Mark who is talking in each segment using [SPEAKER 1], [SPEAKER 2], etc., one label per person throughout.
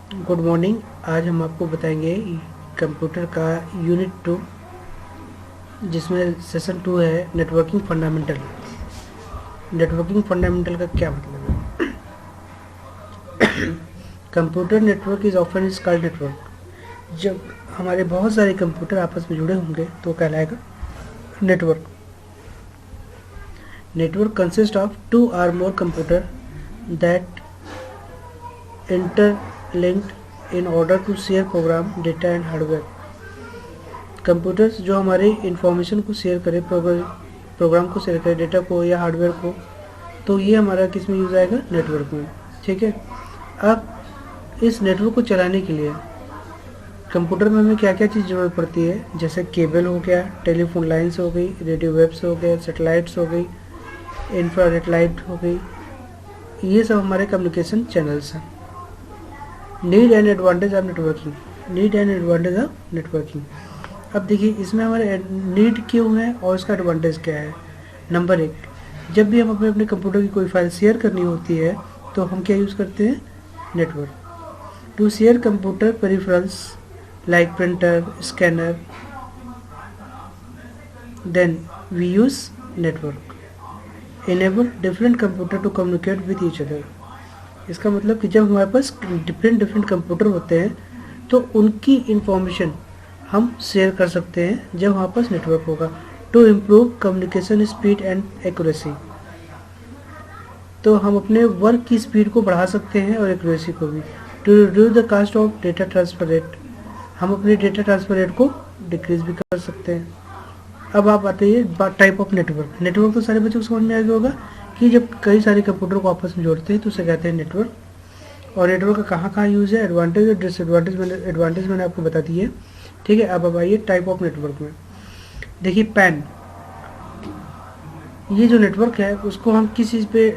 [SPEAKER 1] Good morning. आज हम आपको बताएंगे कंप्यूटर का यूनिट 2, जिसमें सेशन 2 है नेटवर्किंग फंडामेंटल। नेटवर्किंग फंडामेंटल का क्या मतलब है? Computer network is often is called network. जब हमारे बहुत सारे कंप्यूटर आपस में जुड़े होंगे तो कहलाएगा network. Network consist of 2 or more computer that interlinked in order to share program, data and hardware. Computers जो हमारे इंफॉर्मेशन को शेयर करे, प्रोग्राम को शेयर करे, डेटा को या हार्डवेयर को, तो ये हमारा किस में यूज़ आएगा? नेटवर्क में। ठीक है। अब इस नेटवर्क को चलाने के लिए कंप्यूटर में हमें क्या क्या चीज़ ज़रूरत पड़ती है? जैसे केबल हो गया, टेलीफोन लाइन्स हो गई, रेडियो वेव्स हो गए, सेटेलाइट्स हो गई, इंफ्रारेड लाइट हो गई। ये सब हमारे कम्युनिकेशन चैनल्स हैं। Need and advantage of networking. Need and advantage of networking. अब देखिए इसमें हमारे नीड क्यों है और इसका एडवांटेज क्या है। नंबर 1, जब भी हम अपने कंप्यूटर की कोई फाइल शेयर करनी होती है तो हम क्या यूज़ करते हैं? Network. To share computer peripherals like printer, scanner, then we use network. Enable different computer to communicate with each other. इसका मतलब कि जब हमारे पास डिफरेंट कंप्यूटर होते हैं तो उनकी इंफॉर्मेशन हम शेयर कर सकते हैं जब हमारे पास नेटवर्क होगा। To improve communication speed and accuracy. तो हम अपने वर्क की स्पीड को बढ़ा सकते हैं और एक्यूरेसी को भी। To reduce the cost of data transfer rate. हम अपने डेटा ट्रांसफर रेट को डिक्रीज भी कर सकते हैं। अब आप आते हैं टाइप ऑफ नेटवर्क। नेटवर्क तो सारे बच्चों को समझ में आ गया होगा कि जब कई सारे कंप्यूटर को आपस में जोड़ते हैं तो उसे कहते हैं नेटवर्क। और नेटवर्क का कहाँ कहाँ यूज़ है, एडवांटेज और डिसएडवांटेज एडवांटेज मैंने आपको बता दी है। ठीक है। अब आइए टाइप ऑफ नेटवर्क में। देखिए पैन, ये जो नेटवर्क है उसको हम किस चीज़ पे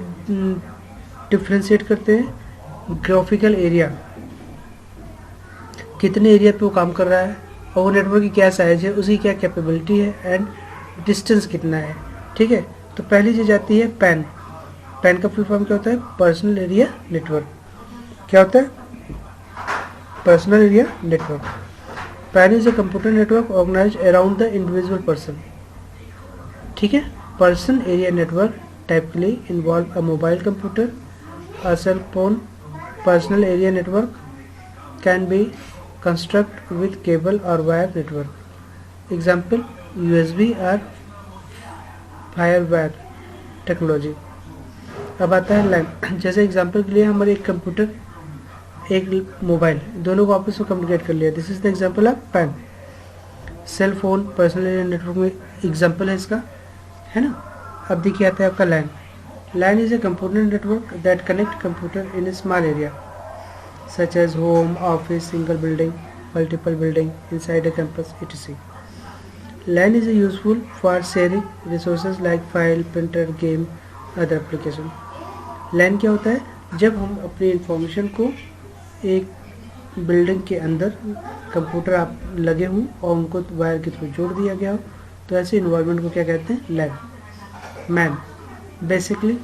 [SPEAKER 1] डिफ्रेंशिएट करते हैं? ग्राफिकल एरिया, कितने एरिया पे वो काम कर रहा है और वो नेटवर्क की क्या साइज है, उसकी क्या कैपेबिलिटी है एंड डिस्टेंस कितना है। ठीक है। तो पहली चीज़ आती है पैन। पैन का फुल फॉर्म क्या होता है? Personal area network. क्या होता है? Personal area network. PAN is a computer network organized around the individual person. ठीक है। Person area network typically involve a mobile computer, a cell phone. Personal area network can be construct with cable or wire network. Example USB or firewire technology. अब आता है लैन। जैसे example के लिए हमारे एक कंप्यूटर, एक मोबाइल, दोनों को आपस में कम्युनिकेट कर लिया। This is the example of PAN. Cell phone personal area network में एग्जांपल है इसका, है ना। अब देखिए आता है आपका LAN. LAN is a computer network that connect computer in a small area such as home, office, single building, multiple building inside a campus, etc. LAN is useful for sharing resources like file, printer, game, other application. LAN क्या होता है? जब हम अपनी information को एक building के अंदर कंप्यूटर आप लगे हों और उनको वायर के थ्रू जोड़ दिया गया हो, तो ऐसे इन्वायरमेंट को क्या कहते हैं? LAN. MAN basically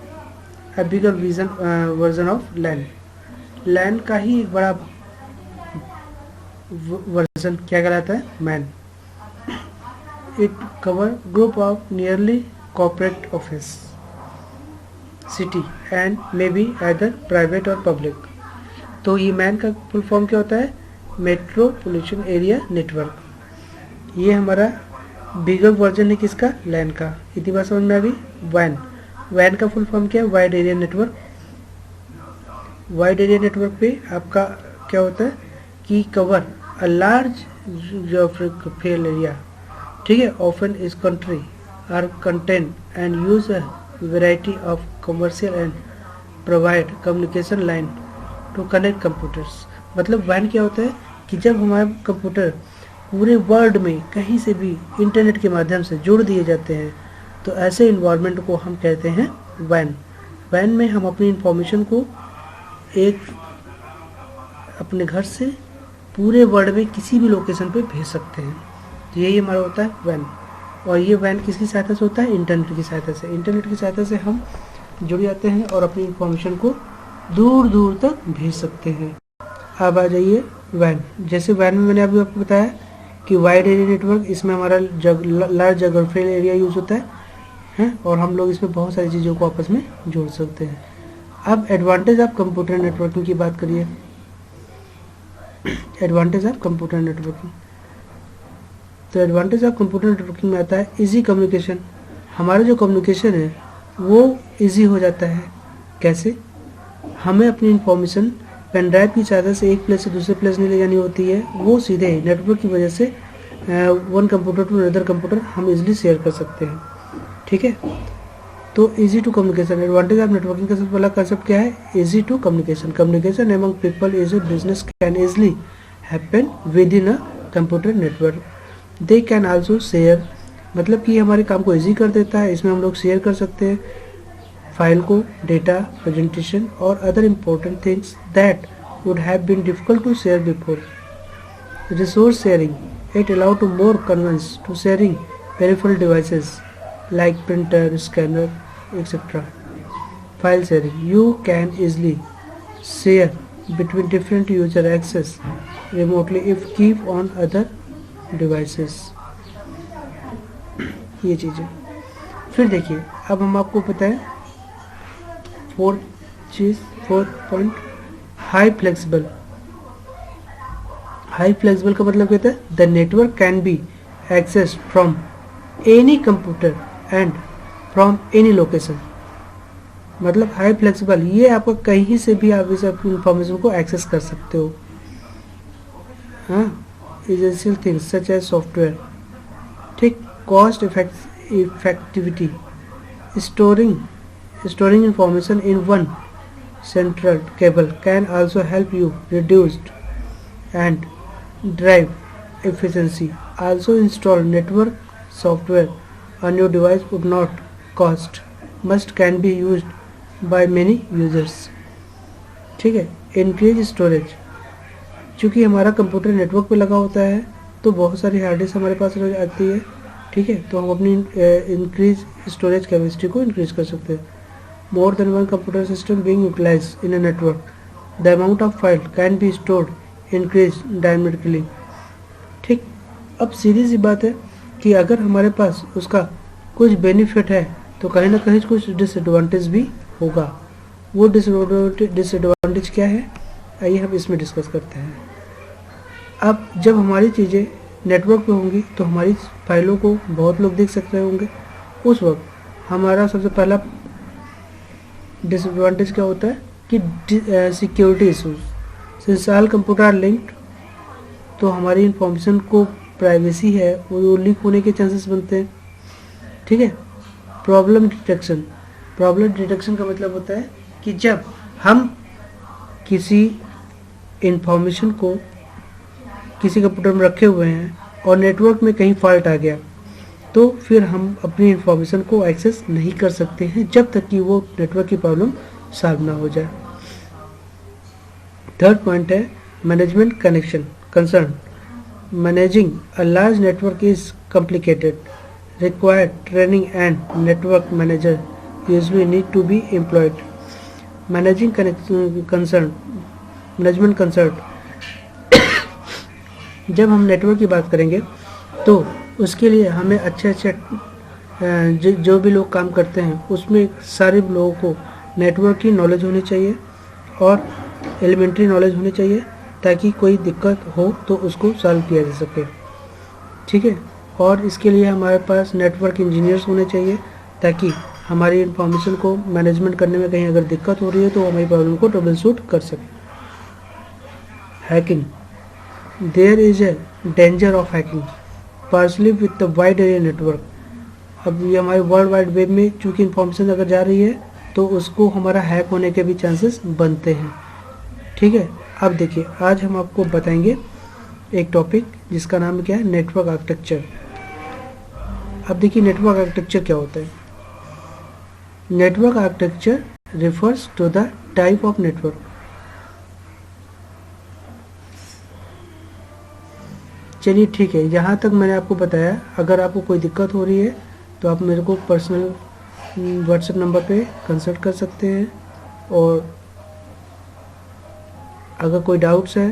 [SPEAKER 1] a bigger version of LAN. LAN का ही एक बड़ा वर्जन क्या कहलाता है? MAN. It cover group of nearly corporate office, city and may be other private or public. तो ये मैन का फुल फॉर्म क्या होता है? Metropolitan area network. ये हमारा बिगर वर्जन है किसका? लैन का। इतनी बात समझ में आ गई। वैन। वैन का फुल फॉर्म क्या है? Wide area network. Wide area network पे आपका क्या होता है कि cover a large geographical area. ठीक है। ऑफन इस country or content and use a variety of commercial and provide communication line to connect computers. मतलब वैन क्या होता है कि जब हमारे कंप्यूटर पूरे वर्ल्ड में कहीं से भी इंटरनेट के माध्यम से जोड़ दिए जाते हैं तो ऐसे इन्वायरमेंट को हम कहते हैं वैन। वैन में हम अपनी इंफॉर्मेशन को एक अपने घर से पूरे वर्ल्ड में किसी भी लोकेशन पे भेज सकते हैं। तो यही हमारा होता है वैन। और ये वैन किसकी सहायता से होता है? इंटरनेट की सहायता से। इंटरनेट की सहायता से हम जुड़ जाते हैं और अपनी इंफॉर्मेशन को दूर दूर तक भेज सकते हैं। अब आ जाइए वैन। जैसे वैन में मैंने अभी आपको बताया कि वाइड एरिया नेटवर्क, इसमें हमारा लार्ज जोग्राफिकल एरिया यूज होता है, और हम लोग इसमें बहुत सारी चीज़ों को आपस में जोड़ सकते हैं। अब एडवांटेज ऑफ कंप्यूटर नेटवर्किंग की बात करिए। एडवांटेज ऑफ कंप्यूटर नेटवर्किंग, तो एडवांटेज ऑफ कंप्यूटर नेटवर्किंग में आता है इजी कम्युनिकेशन। हमारा जो कम्युनिकेशन है वो इजी हो जाता है। कैसे? हमें अपनी इंफॉर्मेशन पेन ड्राइव की सहायता से एक प्लेस से दूसरे प्लेस नहीं ले जानी होती है, वो सीधे नेटवर्क की वजह से one computer to another computer हम इजीली शेयर कर सकते हैं। ठीक है, तो easy to communication, advantage of networking का सबसे पहला कंसेप्ट क्या है? Easy to communication. Communication among people is a business can easily happen with in a computer network. They can also share, मतलब कि हमारे काम को इजी कर देता है। इसमें हम लोग शेयर कर सकते हैं फाइल को, डेटा, प्रेजेंटेशन और other important things that would have been difficult to share before. Resource sharing, it allow to more convenience to sharing peripheral devices like printer, scanner, etc. File sharing, you can easily share between different user access remotely if keep on other devices. ये चीज़ें। फिर देखिए, अब हम आपको बताएं fourth point, high flexible. High flexible का मतलब कहता है the network can be access from any computer and from any location. मतलब हाई फ्लेक्सिबल, ये आपको कहीं से भी आप इस इंफॉर्मेशन को एक्सेस कर सकते हो। हाँ, essential things such as software, ठीक, cost effectivity, storing information in one central cable can also help you reduced and drive efficiency. Also install network software on your device would not cost much, can be used by many users. ठीक है, increase storage, चूँकि हमारा computer network पे लगा होता है तो बहुत सारी हार्ड डिस्क हमारे पास आती है। ठीक है, तो हम अपनी इंक्रीज स्टोरेज कैपेसिटी को इंक्रीज कर सकते हैं। More than one computer system being utilize in a network, the amount of file can be stored increase dynamically. ठीक, अब सीधी सी बात है कि अगर हमारे पास उसका कुछ बेनिफिट है तो कहीं ना कहीं कुछ डिसएडवांटेज भी होगा। वो डिसएडवांटेज क्या है, आइए हम इसमें डिस्कस करते हैं। अब जब हमारी चीज़ें नेटवर्क पे होंगी तो हमारी फाइलों को बहुत लोग देख सकते होंगे। उस वक्त हमारा सबसे पहला डिसएडवांटेज क्या होता है कि security issues. Since all computer are linked, तो हमारी इंफॉर्मेशन को प्राइवेसी है वो लीक होने के चांसेस बनते हैं। ठीक है, प्रॉब्लम डिटेक्शन का मतलब होता है कि जब हम किसी इंफॉर्मेशन को किसी कंप्यूटर में रखे हुए हैं और नेटवर्क में कहीं फॉल्ट आ गया तो फिर हम अपनी इंफॉर्मेशन को एक्सेस नहीं कर सकते हैं जब तक कि वो नेटवर्क की प्रॉब्लम सॉल्व ना हो जाए। थर्ड पॉइंट है management concern. Managing a large network is complicated, require training and network manager usually need to be employed. Management concern, जब हम नेटवर्क की बात करेंगे तो उसके लिए हमें अच्छे जो भी लोग काम करते हैं उसमें सारे लोगों को नेटवर्क की नॉलेज होनी चाहिए और एलिमेंट्री नॉलेज होनी चाहिए ताकि कोई दिक्कत हो तो उसको सॉल्व किया जा सके। ठीक है, और इसके लिए हमारे पास नेटवर्क इंजीनियर्स होने चाहिए ताकि हमारी इंफॉर्मेशन को मैनेजमेंट करने में कहीं अगर दिक्कत हो रही है तो हमारी प्रॉब्लम को ट्रबल शूट कर सके। Hacking, there is a danger of hacking partially with the wide area network. अब ये हमारे वर्ल्ड वाइड वेब में चूँकि इंफॉर्मेशन अगर जा रही है तो उसको हमारा हैक होने के भी चांसेस बनते हैं। ठीक है, अब देखिए आज हम आपको बताएंगे एक टॉपिक जिसका नाम क्या है, नेटवर्क आर्किटेक्चर। अब देखिए नेटवर्क आर्किटेक्चर क्या होता है। Network architecture refers to the type of network. चलिए ठीक है, यहाँ तक मैंने आपको बताया। अगर आपको कोई दिक्कत हो रही है तो आप मेरे को पर्सनल व्हाट्सएप नंबर पे कंसल्ट कर सकते हैं और अगर कोई डाउट्स है